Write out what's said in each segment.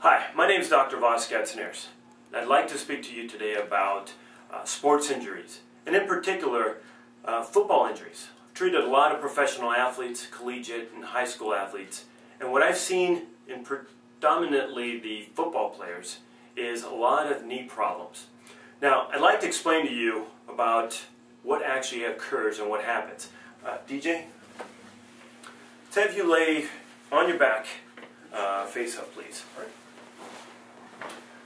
Hi, my name is Dr. Voss-Gatzneers. I'd like to speak to you today about sports injuries, and in particular, football injuries. I've treated a lot of professional athletes, collegiate and high school athletes, and what I've seen in predominantly the football players is a lot of knee problems. Now, I'd like to explain to you about what actually occurs and what happens. DJ, let's have you lay on your back, face up, please. All right.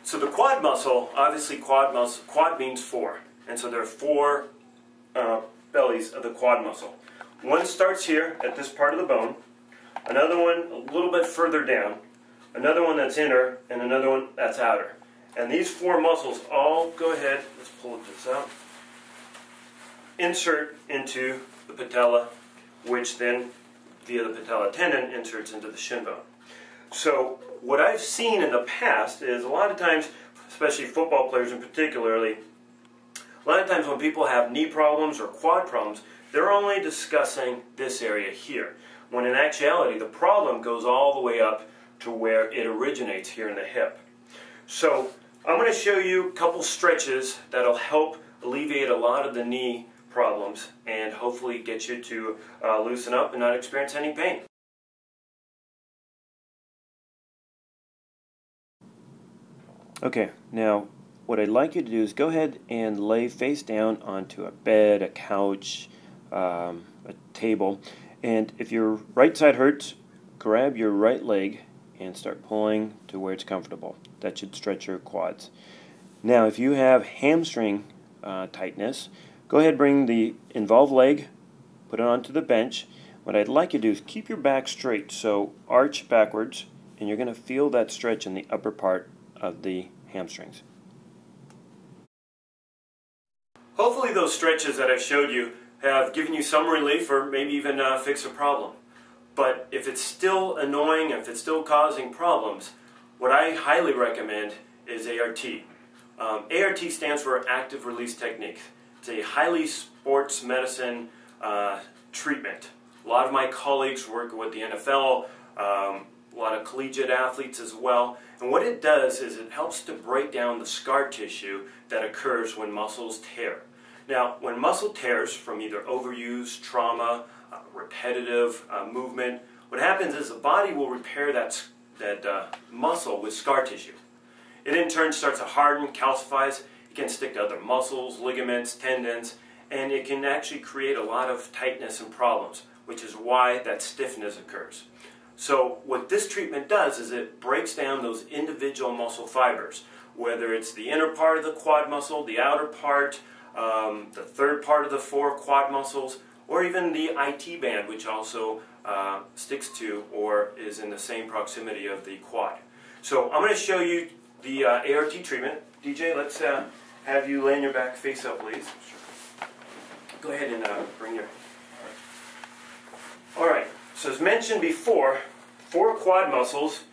So the quad muscle, obviously quad means four, and so there are four bellies of the quad muscle. One starts here at this part of the bone, another one a little bit further down, another one that's inner, and another one that's outer. And these four muscles all, go ahead, let's pull this out, insert into the patella, which then, via the patella tendon, inserts into the shin bone. So what I've seen in the past is a lot of times, especially football players in particularly, a lot of times when people have knee problems or quad problems, they're only discussing this area here, when in actuality the problem goes all the way up to where it originates here in the hip. So I'm going to show you a couple stretches that'll help alleviate a lot of the knee problems and hopefully get you to loosen up and not experience any pain. Okay, now what I'd like you to do is go ahead and lay face down onto a bed, a couch, a table, and if your right side hurts, grab your right leg and start pulling to where it's comfortable. That should stretch your quads. Now if you have hamstring tightness, go ahead and bring the involved leg, put it onto the bench. What I'd like you to do is keep your back straight, so arch backwards, and you're going to feel that stretch in the upper part of the hamstrings. Hopefully those stretches that I've showed you have given you some relief or maybe even fixed a problem. But if it's still annoying, if it's still causing problems, what I highly recommend is ART. ART stands for Active Release Technique. It's a highly sports medicine treatment. A lot of my colleagues work with the NFL, a lot of collegiate athletes as well, and what it does is it helps to break down the scar tissue that occurs when muscles tear. Now, when muscle tears from either overuse, trauma, repetitive movement, what happens is the body will repair that muscle with scar tissue. It in turn starts to harden, calcifies. It can stick to other muscles, ligaments, tendons, and it can actually create a lot of tightness and problems, which is why that stiffness occurs. So what this treatment does is it breaks down those individual muscle fibers, whether it's the inner part of the quad muscle, the outer part, the third part of the four quad muscles, or even the IT band, which also sticks to or is in the same proximity of the quad. So I'm going to show you the ART treatment. DJ, let's have you lay on your back face up, please. Go ahead and bring your... Alright, so as mentioned before, four quad muscles,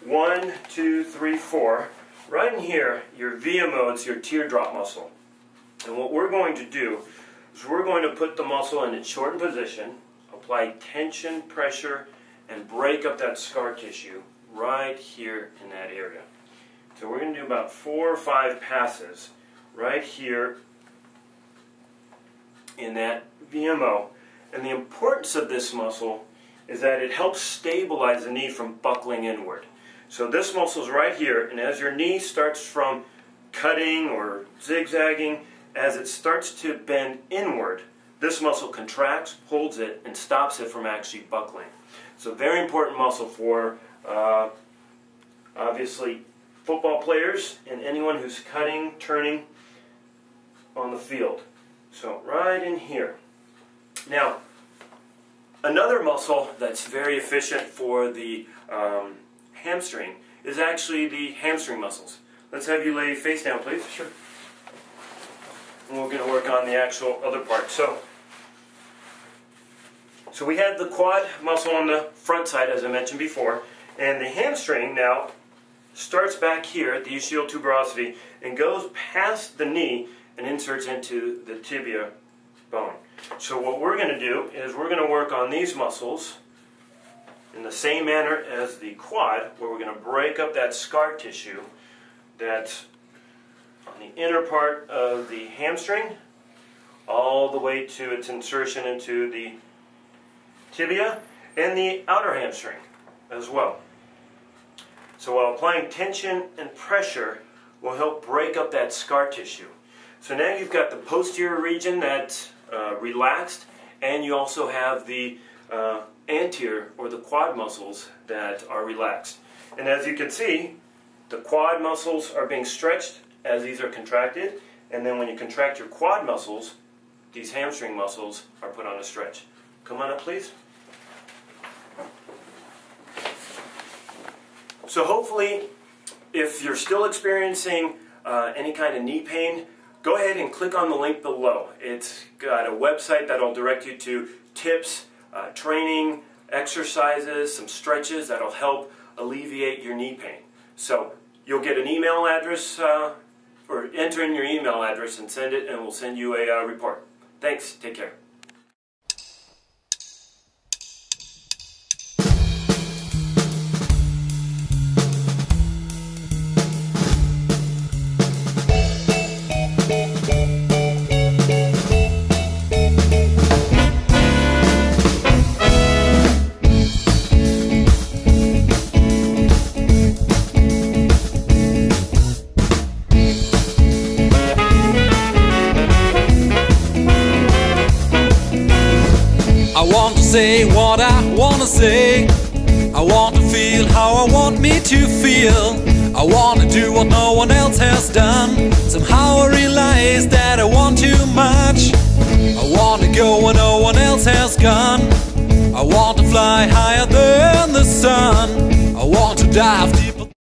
1, 2, 3, 4. Right in here, your VMO, your teardrop muscle. And what we're going to do is we're going to put the muscle in its shortened position, apply tension, pressure, and break up that scar tissue right here in that area. So we're going to do about 4 or 5 passes right here in that VMO. And the importance of this muscle is that it helps stabilize the knee from buckling inward. So this muscle is right here, and as your knee starts from cutting or zigzagging, as it starts to bend inward, this muscle contracts, holds it, and stops it from actually buckling. It's a very important muscle for, obviously, football players and anyone who's cutting, turning on the field. So right in here. Now, another muscle that's very efficient for the hamstring is actually the hamstring muscles. Let's have you lay face down, please. Sure. And we're going to work on the actual other part. So we had the quad muscle on the front side, as I mentioned before, and the hamstring now starts back here at the ischial tuberosity and goes past the knee and inserts into the tibia bone. So what we're going to do is we're going to work on these muscles in the same manner as the quad, where we're going to break up that scar tissue that's on the inner part of the hamstring all the way to its insertion into the tibia and the outer hamstring as well. So while applying tension and pressure will help break up that scar tissue. So now you've got the posterior region that's relaxed, and you also have the anterior or the quad muscles that are relaxed. And as you can see, the quad muscles are being stretched as these are contracted, and then when you contract your quad muscles, these hamstring muscles are put on a stretch. Come on up, please. So hopefully, if you're still experiencing any kind of knee pain, go ahead and click on the link below. It's got a website that'll direct you to tips, training, exercises, some stretches that'll help alleviate your knee pain. So you'll get an email address, or enter in your email address and send it, and we'll send you a report. Thanks. Take care. I want to say what I want to say. I want to feel how I want me to feel. I want to do what no one else has done. Somehow I realize that I want too much. I want to go where no one else has gone. I want to fly higher than the sun. I want to dive deep